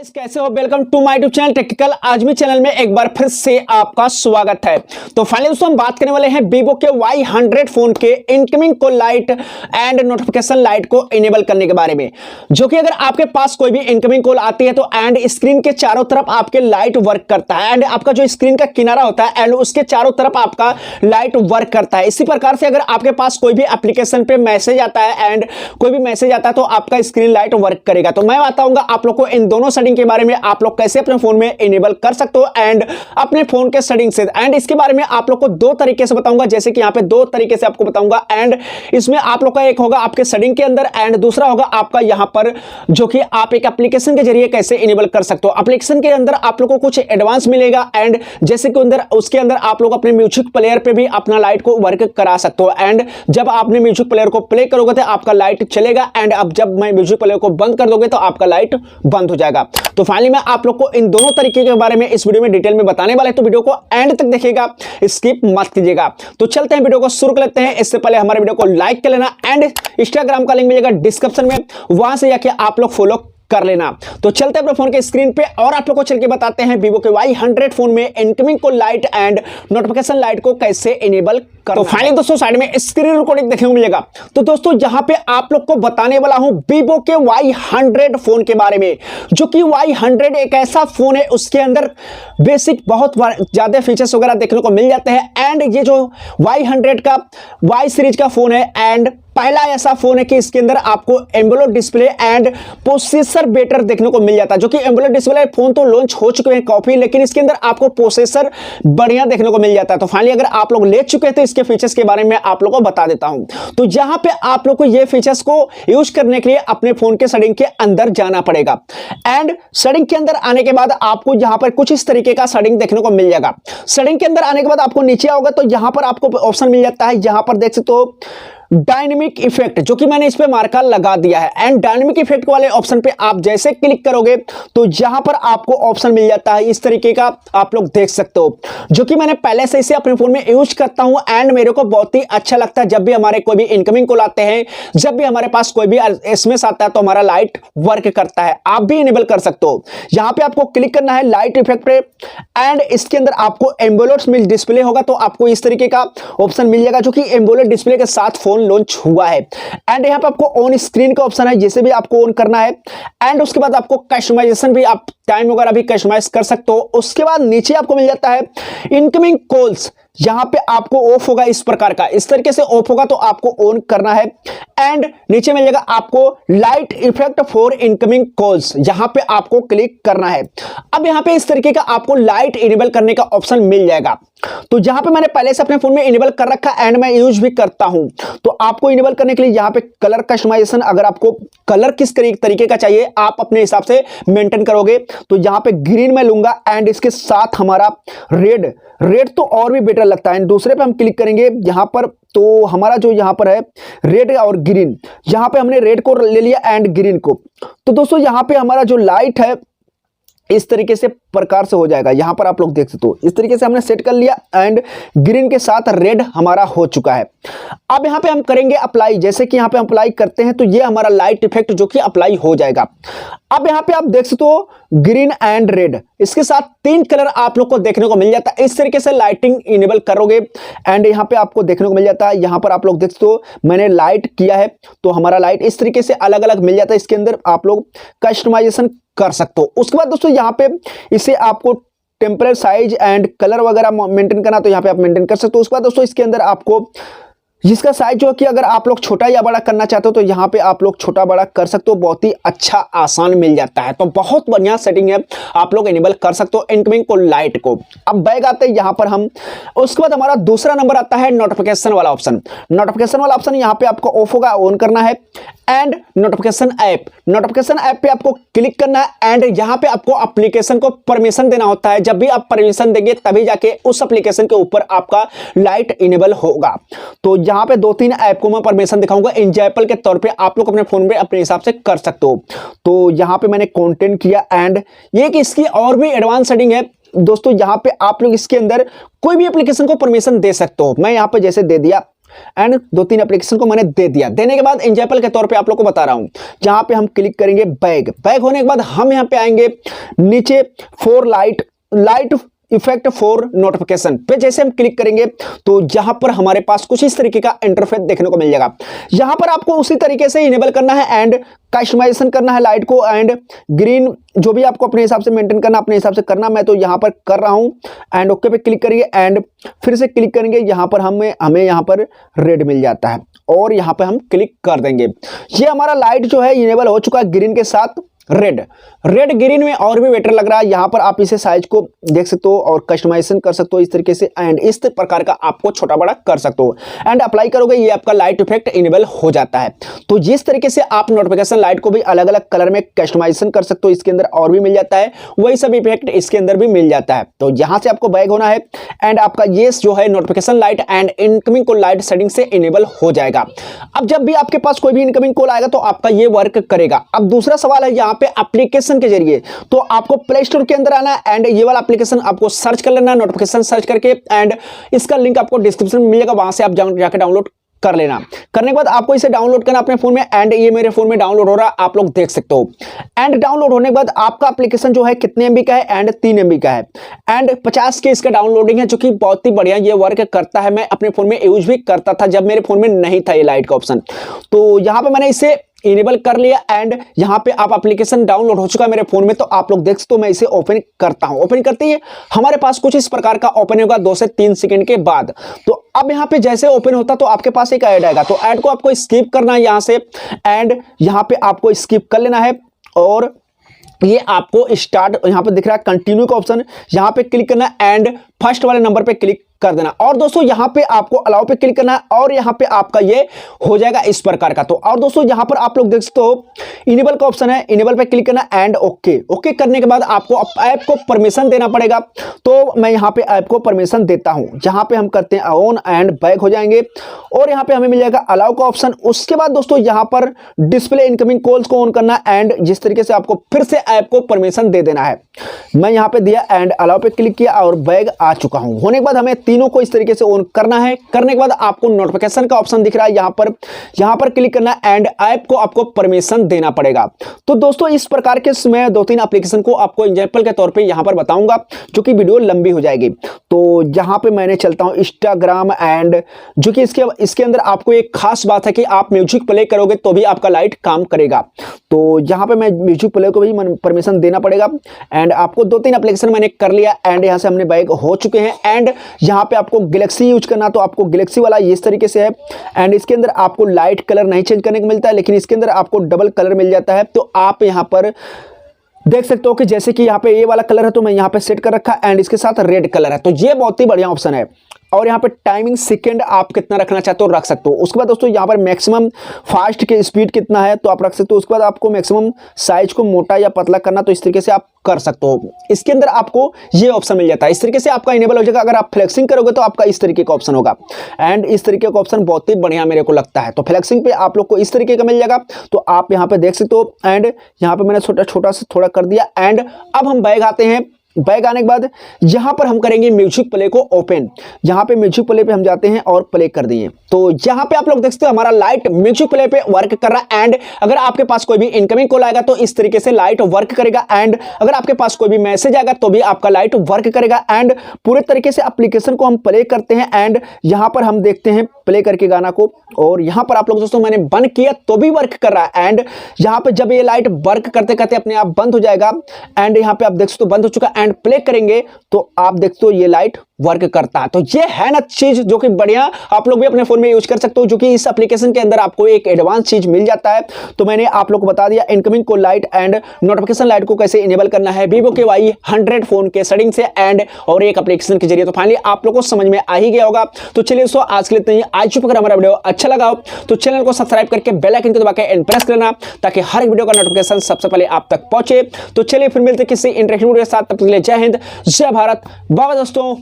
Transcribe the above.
कैसे हो? Welcome to my YouTube channel technical. आज भी चैनल में एक बार फिर से आपका स्वागत है। तो फाइनली दोस्तों हम बात करने वाले हैं Vivo के Y100 फोन के incoming call light and notification light को इनेबल करने के बारे में, जो कि अगर आपके पास कोई भी इनकमिंग कॉल आती है तो एंड स्क्रीन के चारों तरफ आपके लाइट वर्क करता है एंड आपका जो स्क्रीन का किनारा होता है एंड उसके चारों तरफ आपका लाइट वर्क करता है। इसी प्रकार से अगर आपके पास कोई भी एप्लीकेशन पे मैसेज आता है एंड कोई भी मैसेज आता है तो आपका स्क्रीन लाइट वर्क करेगा। तो मैं बताऊंगा आप लोग को इन दोनों सेटिंग के बारे में आप लोग कैसे अपने फोन में इनेबल कर सकते हो एंड अपने फोन के सेटिंग से, एंड इसके बारे में आप लोग को दो तरीके से बताऊंगा। जैसे कि यहां पे दो तरीके से आपको बताऊंगा एंड इसमें आप लोग का एक होगा आपके सेटिंग के अंदर एंड दूसरा होगा आपका यहां पर जो कि आप एक एप्लीकेशन के जरिए कैसे इनेबल कर सकते हो। एप्लीकेशन के अंदर आप लोग को कुछ एडवांस मिलेगा एंड जैसे कि उसके अंदर आप लोग अपने म्यूजिक प्लेयर पे भी अपना लाइट को वर्क करा सकते हो एंड जब आपने म्यूजिक प्लेयर को प्ले करोगे तो आपका लाइट चलेगा एंड अब जब मैं म्यूजिक प्लेयर को बंद कर दोगे तो आपका लाइट बंद हो जाएगा। तो फाइनली मैं आप लोग को इन दोनों तरीके के बारे में इस वीडियो में डिटेल में बताने वाला है, तो वीडियो को एंड तक देखिएगा, स्किप मत कीजिएगा। तो चलते हैं वीडियो को शुरू कर लेते हैं। इससे पहले हमारे वीडियो को लाइक कर लेना एंड इंस्टाग्राम का लिंक मिलेगा डिस्क्रिप्शन में, वहां से जाके आप लोग फॉलो कर लेना। तो चलते हैं अपने फोन के स्क्रीन पे और आप लोग को चल के बताते हैं Vivo के Y100 फोन में incoming call light and notification light को कैसे इनेबल करना। तो फाइनली दोस्तों साइड में स्क्रीन रिकॉर्डिंग देखने को मिलेगा। तो दोस्तों यहां पे आप लोग को बताने वाला हूं Vivo के Y100 फोन के बारे में, जो कि Y100 एक ऐसा फोन है उसके अंदर बेसिक बहुत ज्यादा फीचर्स वगैरह देखने को मिल जाते हैं एंड ये जो Y100 का Y सीरीज का फोन है एंड पहला ऐसा फोन है कि इसके अंदर आपको एम्बुलेंट डिस्प्ले एंड प्रोसेसर बेटर देखने को मिल जाता है। जो कि एम्बुलेंट डिस्प्ले फोन तो लॉन्च हो चुके हैं काफी, लेकिन इसके अंदर आपको प्रोसेसर बढ़िया देखने को मिल जाता है। तो फाइनली अगर आप लोग ले चुके हैं तो इसके फीचर्स के बारे में आप लोग को बता देता हूं। तो यहां पे आप लोग को ये फीचर्स को यूज करने के लिए अपने फोन के सेटिंग के अंदर जाना पड़ेगा एंड सेटिंग के अंदर आने के बाद आपको यहां पर कुछ इस तरीके का सेटिंग देखने को मिल जाएगा। सेटिंग के अंदर आने के बाद आपको नीचे आओगे तो यहां पर आपको ऑप्शन मिल जाता है, यहां पर देख सकते हो डायनेमिक इफेक्ट, जो कि मैंने इस पे मार्कर लगा दिया है एंड डायनेमिक इफेक्ट वाले ऑप्शन पे आप जैसे क्लिक करोगे तो यहां पर आपको ऑप्शन मिल जाता है इस तरीके का, आप लोग देख सकते हो, जो कि मैंने पहले से इसे अपने फोन में यूज करता हूं एंड मेरे को बहुत ही अच्छा लगता है। जब भी हमारे कोई भी इनकमिंग कॉल आते हैं, जब भी हमारे पास कोई भी एसएमएस आता है तो हमारा लाइट वर्क करता है। आप भी इनेबल कर सकते हो। यहां पे आपको क्लिक करना है लाइट इफेक्ट पे एंड इसके अंदर आपको एम्बुलेंट डिस्प्ले होगा तो आपको इस तरीके का ऑप्शन मिल जाएगा, जो कि एम्बुलेंट डिस्प्ले के साथ फोन लॉन्च हुआ है एंड यहां पे आपको ऑन स्क्रीन का ऑप्शन है, जिसे भी आपको ऑन करना है एंड उसके बाद आपको कस्टमाइजेशन भी, आप टाइम वगैरह भी कस्टमाइज कर सकते हो। उसके बाद नीचे आपको मिल जाता है इनकमिंग कॉल्स, यहां पे आपको ऑफ होगा इस प्रकार का, इस तरीके से ऑफ होगा तो आपको ऑन करना है एंड नीचे मिल जाएगा आपको light effect for incoming calls, यहां पे आपको क्लिक करना है। अब यहां पे इस तरीके का आपको लाइट इनेबल करने का ऑप्शन मिल जाएगा। तो जहां पे मैंने पहले से अपने फोन में इनेबल कर रखा एंड मैं यूज भी करता हूं, तो आपको इनेबल करने के लिए यहां पे कलर कस्टमाइजेशन, अगर आपको कलर किस तरीके का चाहिए आप अपने हिसाब से मेंटेन करोगे। तो यहां पे ग्रीन मैं लूंगा एंड इसके साथ हमारा रेड तो और भी बेटर लगता है। दूसरे पे हम क्लिक करेंगे यहां पर, तो हमारा जो यहां पर है रेड और ग्रीन, यहां पे हमने रेड को ले लिया एंड ग्रीन को। तो दोस्तों यहां पे हमारा जो लाइट है इस तरीके से प्रकार से हो जाएगा। यहां पर आप लोग देख सकते हो इस तरीके से हमने सेट कर लिया एंड ग्रीन के साथ रेड हमारा हो चुका है। अब यहां पे हम करेंगे अप्लाई, जैसे कि यहां पे अप्लाई करते हैं तो ये हमारा लाइट इफेक्ट जो कि अप्लाई हो जाएगा। अब यहां पे आप देख सकते हो ग्रीन एंड रेड, इसके साथ तीन कलर आप लोग को देखने को मिल जाता है। इस तरीके से लाइटिंग इनेबल करोगे एंड यहां पे आपको देखने को मिल जाता है, यहां पर आप लोग देख सकते हो मैंने लाइट किया है तो हमारा लाइट इस तरीके से अलग अलग मिल जाता है। इसके अंदर आप लोग कस्टमाइजेशन कर सकते हो। उसके बाद दोस्तों यहां पे इसे आपको टेम्परेचर साइज एंड कलर वगैरह मेंटेन करना तो यहां पे आप मेंटेन कर सकते हो। उसके बाद दोस्तों इसके अंदर आपको जिसका साइज जो कि अगर आप लोग छोटा या बड़ा करना चाहते हो तो यहाँ पे आप लोग छोटा बड़ा कर सकते हो, बहुत ही अच्छा आसान मिल जाता है। तो बहुत बढ़िया सेटिंग है, आप लोग इनेबल कर सकते हो इनकमिंग कॉल लाइट को। अब बैग आते हैं यहाँ पर हम, उसके बाद हमारा दूसरा नंबर आता है नोटिफिकेशन वाला ऑप्शन। नोटिफिकेशन वाला ऑप्शन यहाँ पे आपको ऑफ होगा, ऑन करना है एंड नोटिफिकेशन ऐप पे आपको क्लिक करना है एंड यहाँ पे आपको एप्लीकेशन को परमिशन देना होता है। जब भी आप परमिशन देंगे तभी जाके उस एप्लीकेशन के ऊपर आपका लाइट इनेबल होगा। तो यहाँ पे दो तीन ऐप को मैं परमिशन दिखाऊंगा, एग्जांपल के तौर पे आप लोग अपने फोन में अपने हिसाब से कर सकते हो। तो यहाँ पे मैंने कंटेंट किया एंड ये कि इसकी और भी एडवांस सेटिंग है दोस्तों। यहाँ पे आप लोग इसके अंदर कोई भी एप्लीकेशन को परमिशन दे सकते हो। मैं यहाँ पे जैसे दे दिया एंड 2-3 एप्लीकेशन को मैंने दे दिया। देने के बाद एग्जाम्पल के तौर पे आप लोग को बता रहा हूं, जहां पे हम क्लिक करेंगे बैग होने के बाद हम यहां पे आएंगे नीचे for light effect for notification पे जैसे हम क्लिक करेंगे तो यहां पर हमारे पास कुछ इस तरीके का इंटरफेस देखने को मिल जाएगा। यहां पर आपको उसी तरीके से इनेबल करना है एंड कस्टमाइजेशन करना है लाइट को, एंड ग्रीन जो भी आपको अपने हिसाब से मेंटेन करना अपने हिसाब से करना। मैं तो यहां पर कर रहा हूं एंड ओके पे क्लिक करेंगे एंड फिर से क्लिक करेंगे। यहां पर हमें यहां पर रेड मिल जाता है और यहां पर हम क्लिक कर देंगे। ये हमारा लाइट जो है इनेबल हो चुका है ग्रीन के साथ रेड ग्रीन में और भी बेटर लग रहा है। यहां पर आप इसे साइज को देख सकते हो और कस्टमाइजेशन कर सकते हो इस तरीके से, एंड इस प्रकार का आपको छोटा बड़ा कर सकते हो एंड अप्लाई करोगे ये आपका लाइट इफेक्ट इनेबल हो जाता है। तो जिस तरीके से आप नोटिफिकेशन लाइट को भी अलग अलग कलर में कस्टमाइजेशन कर सकते हो, इसके अंदर और भी मिल जाता है, वही सब इफेक्ट इसके अंदर भी मिल जाता है। तो यहां से आपको बैक होना है एंड आपका ये जो है notification light and incoming call light setting से इनेबल हो जाएगा। अब जब भी आपके पास कोई भी इनकमिंग कॉल आएगा तो आपका ये वर्क करेगा। अब दूसरा सवाल है यहाँ पे एप्लीकेशन के जरिए, तो आपको प्ले स्टोर के अंदर आना एंड ये वाला एप्लीकेशन आपको सर्च कर लेना, नोटिफिकेशन सर्च करके, एंड इसका लिंक आपको डिस्क्रिप्शन में मिलेगा, वहां से आप जाकर डाउनलोड कर लेना। करने के बाद आपको इसे डाउनलोड करना अपने फोन में एंड ये मेरे फोन में डाउनलोड हो रहा है, आप लोग देख सकते हो। एंड डाउनलोड होने के बाद आपका एप्लीकेशन जो है कितने MB का है एंड 3 MB का है एंड 50 के इसका डाउनलोडिंग है, जो कि बहुत ही बढ़िया ये वर्क करता है। मैं अपने फोन में यूज भी करता था जब मेरे फोन में नहीं था ये लाइट का ऑप्शन। तो यहां पे मैंने इसे इनेबल कर लिया एंड यहां पे आप एप्लीकेशन डाउनलोड हो चुका है मेरे फोन में। तो आप लोग देख सकते हो मैं इसे ओपन करता हूं। ओपन करते ही हमारे पास कुछ इस प्रकार का ओपन होगा 2 से 3 सेकंड के बाद। तो अब यहां पे जैसे ओपन होता तो आपके पास एक ऐड आएगा, तो ऐड को आपको स्किप करना है यहां से एंड यहां पे आपको स्किप कर लेना है और ये आपको स्टार्ट यहां पे दिख रहा है कंटिन्यू का ऑप्शन, यहां पे क्लिक करना एंड फर्स्ट वाले नंबर पे क्लिक कर देना। और दोस्तों यहां पे आपको अलाउ पे क्लिक करना है और यहां पे आपका ये हो जाएगा इस प्रकार का। तो और दोस्तों यहां पर आप लोग देख सकते हो इनेबल का ऑप्शन है, इनेबल पे क्लिक करना एंड ओके करने के बाद आपको ऐप को परमिशन देना पड़ेगा। तो मैं यहां पे ऐप को परमिशन देता हूं, जहां पे हम करते हैं ऑन एंड बैक हो जाएंगे और यहां पे हमें मिल जाएगा अलाउ का ऑप्शन। उसके बाद दोस्तों यहां पर डिस्प्ले इनकमिंग कॉल्स को ऑन करना एंड जिस तरीके से आपको फिर से ऐप को परमिशन दे देना है। मैं यहां पे दिया एंड अलाउ पे क्लिक किया और बैग आ चुका हूं। होने के बाद हमें तीनों को इस तरीके से ऑन करना है। करने के बाद आपको नोटिफिकेशन का ऑप्शन दिख रहा है, यहां पर क्लिक करना एंड ऐप को आपको परमिशन देना पड़ेगा। तो दोस्तों इस प्रकार के मैं 2-3 एप्लीकेशन को आपको एग्जांपल के तौर पे यहां पर बताऊंगा, जो कि वीडियो लंबी हो जाएगी। तो यहां पे मैंने चलता हूं इंस्टाग्राम एंड जो कि इसके अंदर आपको एक खास बात है कि आप म्यूजिक प्ले करोगे तो भी आपका लाइट काम करेगा। तो यहां पे मैं म्यूजिक प्ले को भी परमिशन देना पड़ेगा एंड आपको 2-3 एप्लीकेशन मैंने कर लिया एंड यहां से हमने बैग हो चुके हैं। एंड यहां पे आपको गैलेक्सी यूज करना, तो आपको गैलेक्सी वाला इस तरीके से है एंड इसके अंदर आपको लाइट कलर नहीं चेंज करने को मिलता है, लेकिन इसके अंदर आपको डबल कलर मिल जाता है। तो आप यहां पर देख सकते हो कि जैसे कि यहाँ पे ये वाला कलर है तो मैं यहाँ पे सेट कर रखा एंड इसके साथ रेड कलर है, तो ये बहुत ही बढ़िया ऑप्शन है। और यहाँ पे टाइमिंग सेकंड आप कितना रखना चाहते हो रख सकते हो। उसके बाद दोस्तों यहाँ पर मैक्सिमम फास्ट के स्पीड कितना है तो आप रख सकते हो। उसके बाद आपको मैक्सिमम साइज को मोटा या पतला करना तो इस तरीके से आप कर सकते हो। इसके अंदर आपको ये ऑप्शन मिल जाता है, इस तरीके से आपका इनेबल हो जाएगा। अगर आप फ्लेक्सिंग करोगे तो आपका इस तरीके का ऑप्शन होगा एंड इस तरीके का ऑप्शन बहुत ही बढ़िया मेरे को लगता है। तो फ्लेक्सिंग पे आप लोग को इस तरीके का मिल जाएगा, तो आप यहाँ पे देख सकते हो एंड यहाँ पे मैंने छोटा से थोड़ा कर दिया। एंड अब हम बैग आते हैं। बैग आने के बाद यहां पर हम करेंगे म्यूजिक प्ले को ओपन। यहां पे म्यूजिक प्ले पे हम जाते हैं और प्ले कर दिए। तो यहां पे आप लोग देख सकते हो हमारा लाइट म्यूजिक प्ले पे वर्क कर रहा है एंड अगर आपके पास कोई भी इनकमिंग कॉल आएगा तो इस तरीके से लाइट वर्क करेगा एंड अगर आपके पास कोई भी मैसेज आएगा तो भी आपका लाइट वर्क करेगा। एंड पूरे तरीके से एप्लीकेशन को हम प्ले करते हैं एंड यहां पर हम देखते हैं प्ले करके गाना को, और यहां पर आप लोग दोस्तों मैंने बंद किया तो भी वर्क कर रहा है एंड यहां पे जब ये लाइट वर्क करते करते अपने आप बंद हो जाएगा एंड यहां पे आप देख सकते हो बंद हो चुका एंड प्ले करेंगे तो आप देखते हो ये लाइट वर्क करता है। तो ये है ना चीज जो कि बढ़िया आप लोग भी अपने फोन में यूज कर सकते हो, जो कि इस एप्लीकेशन के अंदर आपको एक एडवांस चीज मिल जाता है। तो मैंने आप लोग को बता दिया incoming call light and notification light को कैसे इनेबल करना है Vivo के Y100 फोन के सेटिंग से एंड और एक एप्लीकेशन के जरिए। तो फाइनली आप लोग को समझ में आ ही गया होगा। तो चलिए दोस्तों आज के लिए इतना ही। आज अगर हमारा वीडियो अच्छा लगा हो तो चैनल को सब्सक्राइब करके बेल आइकन को दबा के प्रेस कर लेना, ताकि हर एक वीडियो का नोटिफिकेशन सबसे पहले आप तक पहुंचे। तो चलिए फिर मिलते किसी इंटरेस्टिंग वीडियो के साथ, तब तक के लिए जय हिंद, जय भारत, बाय दोस्तों।